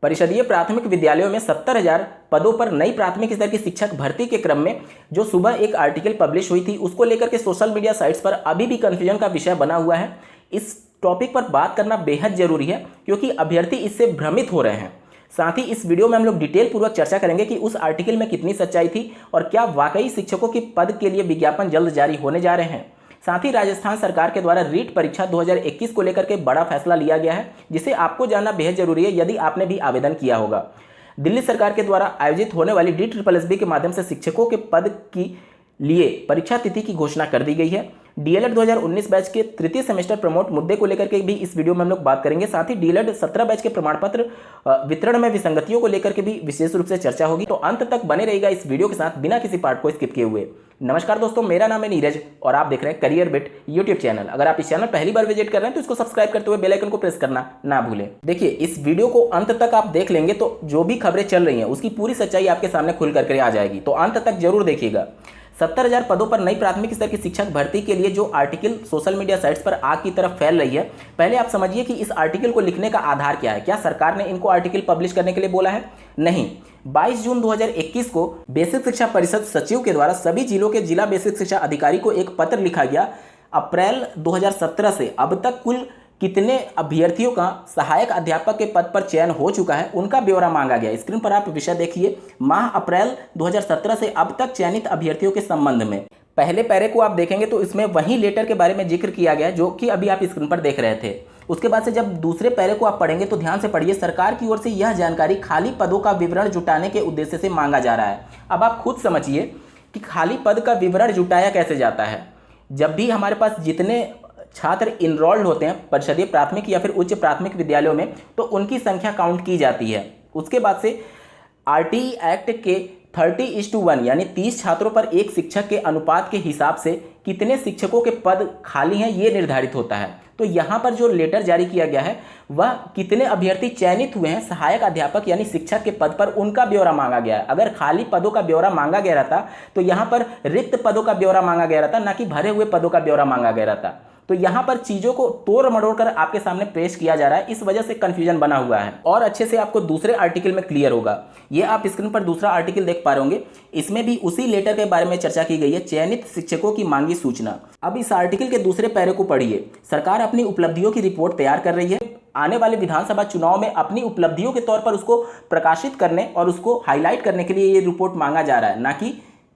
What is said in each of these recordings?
परिषदीय प्राथमिक विद्यालयों में 70,000 पदों पर नई प्राथमिक स्तर की शिक्षक भर्ती के क्रम में जो सुबह एक आर्टिकल पब्लिश हुई थी, उसको लेकर के सोशल मीडिया साइट्स पर अभी भी कंफ्यूजन का विषय बना हुआ है। इस टॉपिक पर बात करना बेहद जरूरी है क्योंकि अभ्यर्थी इससे भ्रमित हो रहे हैं। साथ ही इस वीडियो में हम लोग डिटेल पूर्वक चर्चा करेंगे कि उस आर्टिकल में कितनी सच्चाई थी और क्या वाकई शिक्षकों के पद के लिए विज्ञापन जल्द जारी होने जा रहे हैं। साथ ही राजस्थान सरकार के द्वारा रीट परीक्षा 2021 को लेकर के बड़ा फैसला लिया गया है, जिसे आपको जानना बेहद जरूरी है यदि आपने भी आवेदन किया होगा। दिल्ली सरकार के द्वारा आयोजित होने वाली DSSB के माध्यम से शिक्षकों के पद की लिए परीक्षा तिथि की घोषणा कर दी गई है। DLED 2019 बैच के तृतीय सेमेस्टर प्रमोट मुद्दे को लेकर के भी इस वीडियो में हम लोग बात करेंगे। साथ ही DLED 17 बैच के प्रमाण पत्र वितरण में विसंगतियों को लेकर के भी विशेष रूप से चर्चा होगी, तो अंत तक बने रहेगा इस वीडियो के साथ बिना किसी पार्ट को स्किप किए हुए। नमस्कार दोस्तों, मेरा नाम है नीरज और आप देख रहे हैं करियर बिट यूट्यूब चैनल। अगर आप इस चैनल पहली बार विजिट कर रहे हैं तो इसको सब्सक्राइब करते हुए बेल आइकन को प्रेस करना ना भूलें। देखिए, इस वीडियो को अंत तक आप देख लेंगे तो जो भी खबरें चल रही हैं उसकी पूरी सच्चाई आपके सामने खुल करके आ जाएगी, तो अंत तक जरूर देखिएगा। 70,000 पदों पर नई प्राथमिक स्तर की शिक्षक भर्ती के लिए जो आर्टिकल सोशल मीडिया साइट्स पर आग की तरफ फैल रही है, पहले आप समझिए कि इस आर्टिकल को लिखने का आधार क्या है। क्या सरकार ने इनको आर्टिकल पब्लिश करने के लिए बोला है? नहीं। 22 जून 2021 को बेसिक शिक्षा परिषद सचिव के द्वारा सभी जिलों के जिला बेसिक शिक्षा अधिकारी को एक पत्र लिखा गया। अप्रैल 2017 से अब तक कुल कितने अभ्यर्थियों का सहायक अध्यापक के पद पर चयन हो चुका है, उनका ब्यौरा मांगा गया। स्क्रीन पर आप विषय देखिए, माह अप्रैल 2017 से अब तक चयनित अभ्यर्थियों के संबंध में। पहले पैरे को आप देखेंगे तो इसमें वही लेटर के बारे में जिक्र किया गया है जो कि अभी आप स्क्रीन पर देख रहे थे। उसके बाद से जब दूसरे पैरे को आप पढ़ेंगे तो ध्यान से पढ़िए, सरकार की ओर से यह जानकारी खाली पदों का विवरण जुटाने के उद्देश्य से मांगा जा रहा है। अब आप खुद समझिए कि खाली पद का विवरण जुटाया कैसे जाता है। जब भी हमारे पास जितने छात्र इनरोल्ड होते हैं परिषदीय प्राथमिक या फिर उच्च प्राथमिक विद्यालयों में, तो उनकी संख्या काउंट की जाती है। उसके बाद से RTE एक्ट के 30:1 यानी 30 छात्रों पर एक शिक्षक के अनुपात के हिसाब से कितने शिक्षकों के पद खाली हैं ये निर्धारित होता है। तो यहाँ पर जो लेटर जारी किया गया है वह कितने अभ्यर्थी चयनित हुए हैं सहायक अध्यापक यानी शिक्षक के पद पर, उनका ब्यौरा मांगा गया है। अगर खाली पदों का ब्यौरा मांगा गया रहता तो यहाँ पर रिक्त पदों का ब्यौरा मांगा गया रहता, ना कि भरे हुए पदों का ब्यौरा मांगा गया रहता। तो यहाँ पर चीजों को तोड़ मरोड़ कर आपके सामने पेश किया जा रहा है, इस वजह से कंफ्यूजन बना हुआ है और अच्छे से आपको दूसरे आर्टिकल में क्लियर होगा। ये आप स्क्रीन पर दूसरा आर्टिकल देख पा रहे होंगे, इसमें भी उसी लेटर के बारे में चर्चा की गई है, चयनित शिक्षकों की मांगी सूचना। अब इस आर्टिकल के दूसरे पैरे को पढ़िए। सरकार अपनी उपलब्धियों की रिपोर्ट तैयार कर रही है, आने वाले विधानसभा चुनाव में अपनी उपलब्धियों के तौर पर उसको प्रकाशित करने और उसको हाईलाइट करने के लिए ये रिपोर्ट मांगा जा रहा है, ना कि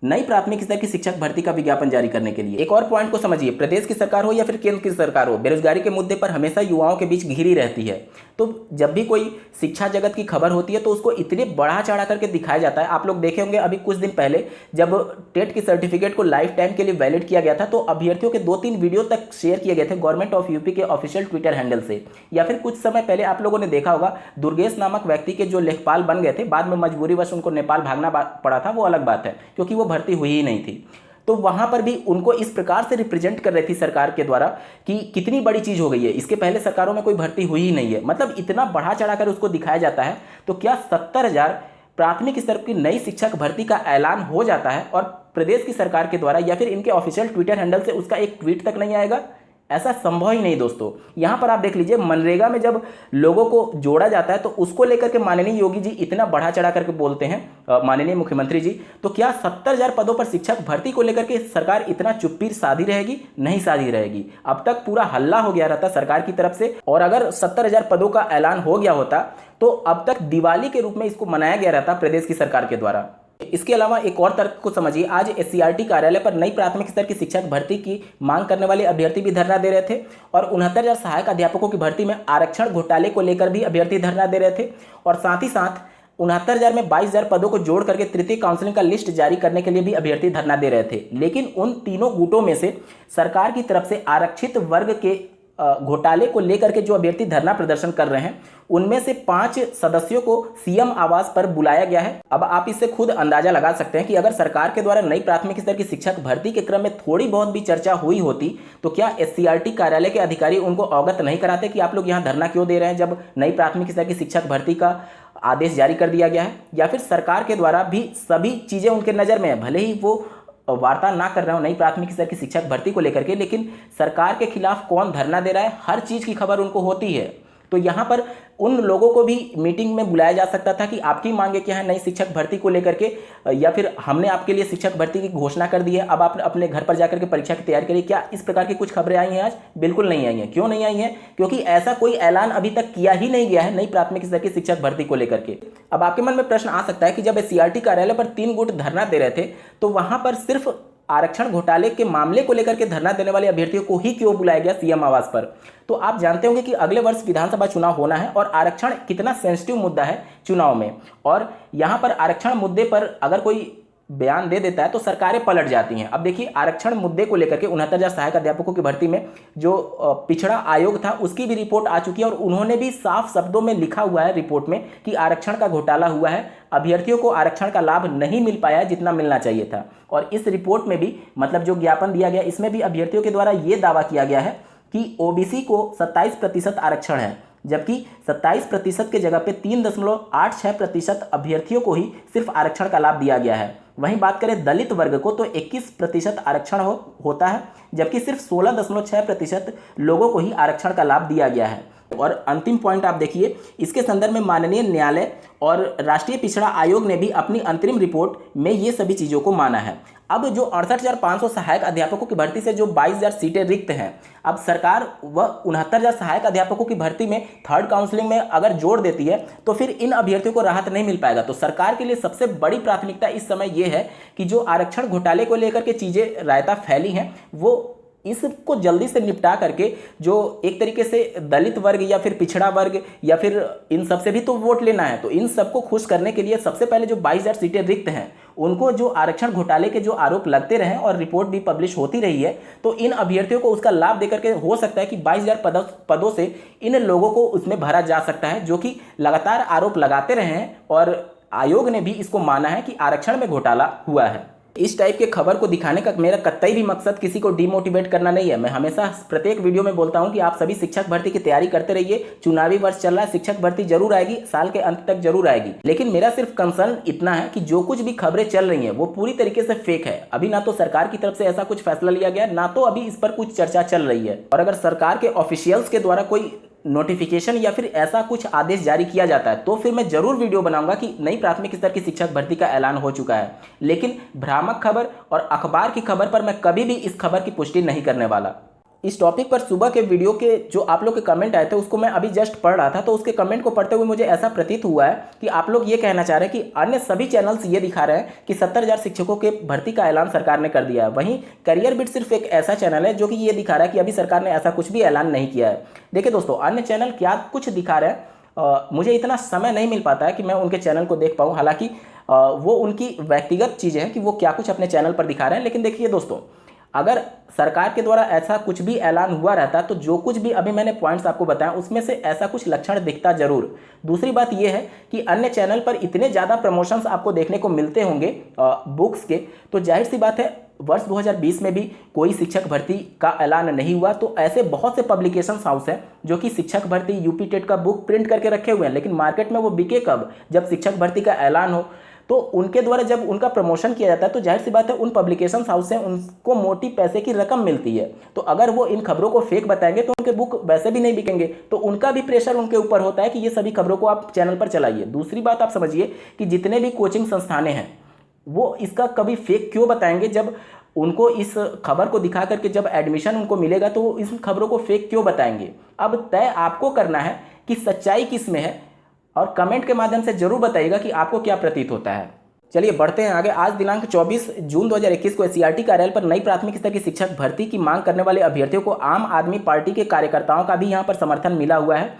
नई प्राथमिक स्तर की शिक्षक भर्ती का विज्ञापन जारी करने के लिए। एक और पॉइंट को समझिए, प्रदेश की सरकार हो या फिर केंद्र की सरकार हो, बेरोजगारी के मुद्दे पर हमेशा युवाओं के बीच घिरी रहती है। तो जब भी कोई शिक्षा जगत की खबर होती है तो उसको इतने बढ़ा चढ़ा करके दिखाया जाता है। आप लोग देखे होंगे अभी कुछ दिन पहले जब टेट की सर्टिफिकेट को लाइफ टाइम के लिए वैलिड किया गया था तो अभ्यर्थियों के 2-3 वीडियो तक शेयर किए गए थे गवर्नमेंट ऑफ यूपी के ऑफिशियल ट्विटर हैंडल से। या फिर कुछ समय पहले आप लोगों ने देखा होगा दुर्गेश नामक व्यक्ति के जो लेखपाल बन गए थे, बाद में मजबूरीवश उनको नेपाल भागना पड़ा था, वो अलग बात है क्योंकि वो भर्ती हुई ही नहीं थी। तो वहां पर भी उनको इस प्रकार से रिप्रेजेंट कर रही थी सरकार के द्वारा कि कितनी बड़ी चीज हो गई है, इसके पहले सरकारों में कोई भर्ती हुई ही नहीं है। मतलब इतना बढ़ा चढ़ाकर उसको दिखाया जाता है। तो क्या 70,000 प्राथमिक स्तर की नई शिक्षक भर्ती का ऐलान हो जाता है और प्रदेश की सरकार के द्वारा या फिर इनके ऑफिशियल ट्विटर हैंडल से उसका एक ट्वीट तक नहीं आएगा? ऐसा संभव ही नहीं दोस्तों। यहां पर आप देख लीजिए, मनरेगा में जब लोगों को जोड़ा जाता है तो उसको लेकर के माननीय योगी जी इतना बढ़ा चढ़ा करके बोलते हैं, माननीय मुख्यमंत्री जी। तो क्या 70,000 पदों पर शिक्षक भर्ती को लेकर के सरकार इतना चुप्पी साधी रहेगी? नहीं साधी रहेगी। अब तक पूरा हल्ला हो गया रहता सरकार की तरफ से, और अगर 70,000 पदों का ऐलान हो गया होता तो अब तक दिवाली के रूप में इसको मनाया गया रहता प्रदेश की सरकार के द्वारा। इसके अलावा एक और तर्क को समझिए, आज SCRT कार्यालय पर नई प्राथमिक स्तर की शिक्षक भर्ती की मांग करने वाले अभ्यर्थी भी धरना दे रहे थे और 69,000 सहायक अध्यापकों की भर्ती में आरक्षण घोटाले को लेकर भी अभ्यर्थी धरना दे रहे थे और साथ ही साथ 69,000 में 22,000 पदों को जोड़ करके तृतीय काउंसिलिंग का लिस्ट जारी करने के लिए भी अभ्यर्थी धरना दे रहे थे। लेकिन उन तीनों गुटों में से सरकार की तरफ से आरक्षित वर्ग के घोटाले को लेकर के जो अभ्यर्थी धरना प्रदर्शन कर रहे हैं उनमें से 5 सदस्यों को CM आवास पर बुलाया गया है। अब आप इससे खुद अंदाजा लगा सकते हैं कि अगर सरकार के द्वारा नई प्राथमिक स्तर की शिक्षक भर्ती के क्रम में थोड़ी बहुत भी चर्चा हुई होती तो क्या SCRT कार्यालय के अधिकारी उनको अवगत नहीं कराते कि आप लोग यहाँ धरना क्यों दे रहे हैं जब नई प्राथमिक स्तर की शिक्षक भर्ती का आदेश जारी कर दिया गया है। या फिर सरकार के द्वारा भी सभी चीजें उनके नजर में है, भले ही वो वार्ता ना कर रहे हो नई प्राथमिक स्तर की शिक्षक भर्ती को लेकर के, लेकिन सरकार के खिलाफ कौन धरना दे रहा है हर चीज की खबर उनको होती है। तो यहाँ पर उन लोगों को भी मीटिंग में बुलाया जा सकता था कि आपकी मांगे क्या है नई शिक्षक भर्ती को लेकर के, या फिर हमने आपके लिए शिक्षक भर्ती की घोषणा कर दी है, अब आप अपने घर पर जाकर के परीक्षा की तैयारी करिए। क्या इस प्रकार की कुछ खबरें आई हैं आज? बिल्कुल नहीं आई हैं। क्यों नहीं आई हैं? क्योंकि ऐसा कोई ऐलान अभी तक किया ही नहीं गया है नई प्राथमिक स्तर की शिक्षक भर्ती को लेकर के। अब आपके मन में प्रश्न आ सकता है कि जब सीआरटी कार्यालय पर 3 गुट धरना दे रहे थे तो वहां पर सिर्फ आरक्षण घोटाले के मामले को लेकर के धरना देने वाले अभ्यर्थियों को ही क्यों बुलाया गया सीएम आवास पर? तो आप जानते होंगे कि अगले वर्ष विधानसभा चुनाव होना है और आरक्षण कितना सेंसिटिव मुद्दा है चुनाव में, और यहां पर आरक्षण मुद्दे पर अगर कोई बयान दे देता है तो सरकारें पलट जाती हैं। अब देखिए, आरक्षण मुद्दे को लेकर के 69,000 सहायक अध्यापकों की भर्ती में जो पिछड़ा आयोग था उसकी भी रिपोर्ट आ चुकी है और उन्होंने भी साफ शब्दों में लिखा हुआ है रिपोर्ट में कि आरक्षण का घोटाला हुआ है, अभ्यर्थियों को आरक्षण का लाभ नहीं मिल पाया जितना मिलना चाहिए था। और इस रिपोर्ट में भी, मतलब जो ज्ञापन दिया गया, इसमें भी अभ्यर्थियों के द्वारा ये दावा किया गया है कि ओबीसी को 27% आरक्षण है, जबकि 27% के जगह पे 3.86% अभ्यर्थियों को ही सिर्फ आरक्षण का लाभ दिया गया है। वहीं बात करें दलित वर्ग को तो 21% आरक्षण होता है, जबकि सिर्फ 16.6% लोगों को ही आरक्षण का लाभ दिया गया है। और अंतिम पॉइंट आप देखिए, इसके संदर्भ में माननीय न्यायालय और राष्ट्रीय पिछड़ा आयोग ने भी अपनी अंतरिम रिपोर्ट में ये सभी चीज़ों को माना है। अब जो 68,500 सहायक अध्यापकों की भर्ती से जो 22,000 सीटें रिक्त हैं, अब सरकार वह 69,000 सहायक अध्यापकों की भर्ती में थर्ड काउंसलिंग में अगर जोड़ देती है तो फिर इन अभ्यर्थियों को राहत नहीं मिल पाएगा। तो सरकार के लिए सबसे बड़ी प्राथमिकता इस समय यह है कि जो आरक्षण घोटाले को लेकर के चीज़ें रायता फैली हैं वो इसको जल्दी से निपटा करके जो एक तरीके से दलित वर्ग या फिर पिछड़ा वर्ग या फिर इन सब से भी तो वोट लेना है, तो इन सबको खुश करने के लिए सबसे पहले जो 22,000 सीटें रिक्त हैं उनको जो आरक्षण घोटाले के जो आरोप लगते रहे और रिपोर्ट भी पब्लिश होती रही है, तो इन अभ्यर्थियों को उसका लाभ देकर के हो सकता है कि 22,000 पदों से इन लोगों को उसमें भरा जा सकता है, जो कि लगातार आरोप लगाते रहे हैं और आयोग ने भी इसको माना है कि आरक्षण में घोटाला हुआ है। इस टाइप के खबर को दिखाने का मेरा कतई भी मकसद किसी को डिमोटिवेट करना नहीं है। मैं हमेशा प्रत्येक वीडियो में बोलता हूं कि आप सभी शिक्षक भर्ती की तैयारी करते रहिए। चुनावी वर्ष चल रहा है, शिक्षक भर्ती जरूर आएगी, साल के अंत तक जरूर आएगी, लेकिन मेरा सिर्फ कंसर्न इतना है कि जो कुछ भी खबरें चल रही हैं वो पूरी तरीके से फेक है। अभी ना तो सरकार की तरफ से ऐसा कुछ फैसला लिया गया, ना तो अभी इस पर कुछ चर्चा चल रही है। और अगर सरकार के ऑफिशियल्स के द्वारा कोई नोटिफिकेशन या फिर ऐसा कुछ आदेश जारी किया जाता है तो फिर मैं जरूर वीडियो बनाऊंगा कि नई प्राथमिक स्तर की शिक्षक भर्ती का ऐलान हो चुका है। लेकिन भ्रामक खबर और अखबार की खबर पर मैं कभी भी इस खबर की पुष्टि नहीं करने वाला। इस टॉपिक पर सुबह के वीडियो के जो आप लोग के कमेंट आए थे उसको मैं अभी जस्ट पढ़ रहा था, तो उसके कमेंट को पढ़ते हुए मुझे ऐसा प्रतीत हुआ है कि आप लोग ये कहना चाह रहे हैं कि अन्य सभी चैनल्स ये दिखा रहे हैं कि 70,000 शिक्षकों के भर्ती का ऐलान सरकार ने कर दिया है। वहीं करियर बिट सिर्फ एक ऐसा चैनल है जो कि ये दिखा रहा है कि अभी सरकार ने ऐसा कुछ भी ऐलान नहीं किया है। देखिए दोस्तों, अन्य चैनल क्या कुछ दिखा रहे हैं, मुझे इतना समय नहीं मिल पाता है कि मैं उनके चैनल को देख पाऊँ। हालांकि वो उनकी व्यक्तिगत चीज़ें हैं कि वो क्या कुछ अपने चैनल पर दिखा रहे हैं। लेकिन देखिए दोस्तों, अगर सरकार के द्वारा ऐसा कुछ भी ऐलान हुआ रहता तो जो कुछ भी अभी मैंने पॉइंट्स आपको बताया उसमें से ऐसा कुछ लक्षण दिखता जरूर। दूसरी बात यह है कि अन्य चैनल पर इतने ज़्यादा प्रमोशंस आपको देखने को मिलते होंगे बुक्स के, तो जाहिर सी बात है वर्ष 2020 में भी कोई शिक्षक भर्ती का ऐलान नहीं हुआ। तो ऐसे बहुत से पब्लिकेशन हाउस हैं जो कि शिक्षक भर्ती यूपी टेट का बुक प्रिंट करके रखे हुए हैं, लेकिन मार्केट में वो बिके कब? जब शिक्षक भर्ती का ऐलान हो। तो उनके द्वारा जब उनका प्रमोशन किया जाता है तो जाहिर सी बात है उन पब्लिकेशन हाउस से उनको मोटी पैसे की रकम मिलती है। तो अगर वो इन खबरों को फेक बताएंगे तो उनके बुक वैसे भी नहीं बिकेंगे, तो उनका भी प्रेशर उनके ऊपर होता है कि ये सभी खबरों को आप चैनल पर चलाइए। दूसरी बात आप समझिए कि जितने भी कोचिंग संस्थानें हैं वो इसका कभी फेक क्यों बताएंगे? जब उनको इस खबर को दिखा करके जब एडमिशन उनको मिलेगा तो वो इस खबरों को फेक क्यों बताएंगे? अब तय आपको करना है कि सच्चाई किस में है, और कमेंट के माध्यम से जरूर बताइएगा कि आपको क्या प्रतीत होता है। चलिए बढ़ते हैं आगे। आज दिनांक 24 जून 2021 को सीआरटी कार्यालय पर नई प्राथमिक स्तर की शिक्षक भर्ती की मांग करने वाले अभ्यर्थियों को आम आदमी पार्टी के कार्यकर्ताओं का भी यहां पर समर्थन मिला हुआ है।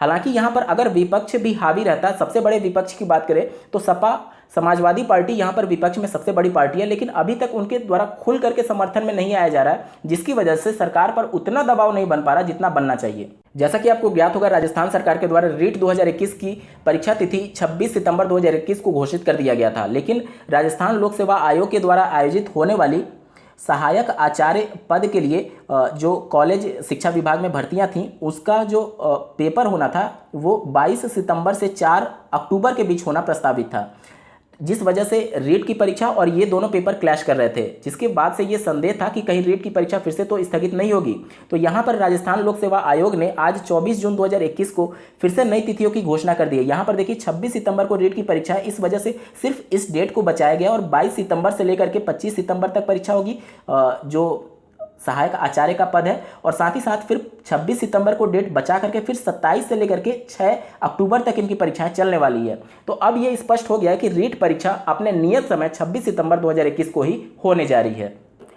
हालांकि यहां पर अगर विपक्ष भी हावी रहता, सबसे बड़े विपक्ष की बात करें तो सपा समाजवादी पार्टी यहां पर विपक्ष में सबसे बड़ी पार्टी है, लेकिन अभी तक उनके द्वारा खुल करके समर्थन में नहीं आया जा रहा है, जिसकी वजह से सरकार पर उतना दबाव नहीं बन पा रहा जितना बनना चाहिए। जैसा कि आपको ज्ञात होगा, राजस्थान सरकार के द्वारा रीट 2021 की परीक्षा तिथि 26 सितंबर 2021 को घोषित कर दिया गया था, लेकिन राजस्थान लोक सेवा आयोग के द्वारा आयोजित होने वाली सहायक आचार्य पद के लिए जो कॉलेज शिक्षा विभाग में भर्तियां थीं उसका जो पेपर होना था वो 22 सितंबर से 4 अक्टूबर के बीच होना प्रस्तावित था। जिस वजह से रीट की परीक्षा और ये दोनों पेपर क्लैश कर रहे थे, जिसके बाद से ये संदेह था कि कहीं रीट की परीक्षा फिर से तो स्थगित नहीं होगी। तो यहाँ पर राजस्थान लोक सेवा आयोग ने आज 24 जून 2021 को फिर से नई तिथियों की घोषणा कर दी है। यहाँ पर देखिए 26 सितंबर को रीट की परीक्षा है, इस वजह से सिर्फ इस डेट को बचाया गया और 22 सितंबर से लेकर के 25 सितंबर तक परीक्षा होगी, जो सहायक आचार्य का पद है। और साथ ही साथ फिर 26 सितंबर को डेट बचा करके फिर 27 से लेकर के 6 अक्टूबर तक इनकी परीक्षाएं चलने वाली है। तो अब ये स्पष्ट हो गया है कि रीट परीक्षा अपने नियत समय 26 सितंबर 2021 को ही होने जा रही है।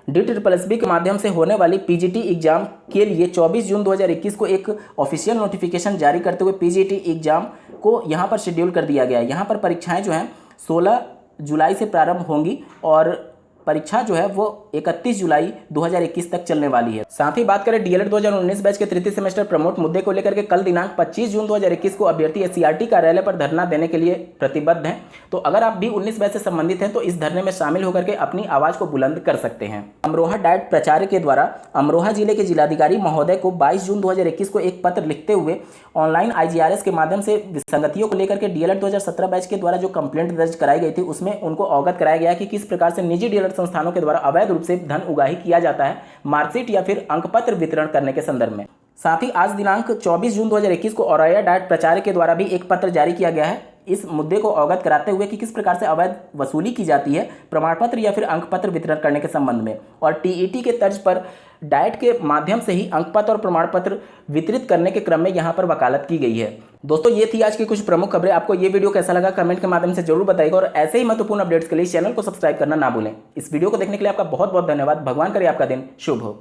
DSSB के माध्यम से होने वाली PGT एग्जाम के लिए 24 जून 2021 को एक ऑफिशियल नोटिफिकेशन जारी करते हुए PGT एग्जाम को यहाँ पर शेड्यूल कर दिया गया है। यहाँ पर परीक्षाएं जो हैं 16 जुलाई से प्रारंभ होंगी और परीक्षा जो है वो 31 जुलाई 2021 तक चलने वाली है। साथ ही बात करें DLED 2019 बैच के तृतीय सेमेस्टर प्रमोट मुद्दे को लेकर के कल दिनांक 25 जून 2021 को अभ्यर्थी SCRT कार्यालय पर धरना देने के लिए प्रतिबद्ध हैं। तो अगर आप भी 19 बैच से संबंधित हैं तो इस धरने में शामिल होकर के अपनी आवाज को बुलंद कर सकते हैं। अमरोहा डाइट प्राचार्य के द्वारा अमरोहा जिले के जिलाधिकारी महोदय को 22 जून 2021 को एक पत्र लिखते हुए ऑनलाइन IGRS के माध्यम से विसंगतियों को लेकर के DLED 2017 बैच के द्वारा जो कंप्लेंट दर्ज कराई गई थी उसमें उनको अवगत कराया गया कि किस प्रकार से निजी DLED संस्थानों के द्वारा अवैध रूप से धन उगाही किया जाता है मार्कशीट या फिर अंकपत्र वितरण करने के संदर्भ में। साथ ही आज दिनांक 24 जून 2021 को औरैया डाइट प्राचार्य के द्वारा भी एक पत्र जारी किया गया है इस मुद्दे को अवगत कराते हुए कि किस प्रकार से अवैध वसूली की जाती है प्रमाण पत्र या फिर अंकपत्र वितरण करने के संबंध में। और TET के तर्ज पर डाइट के माध्यम से ही अंकपत्र और प्रमाण पत्र वितरित करने के क्रम में यहाँ पर वकालत की गई है। दोस्तों ये थी आज की कुछ प्रमुख खबरें। आपको ये वीडियो कैसा लगा कमेंट के माध्यम से जरूर बताइएगा और ऐसे ही महत्वपूर्ण अपडेट्स के लिए चैनल को सब्सक्राइब करना ना भूलें। इस वीडियो को देखने के लिए आपका बहुत बहुत धन्यवाद। भगवान करे आपका दिन शुभ हो।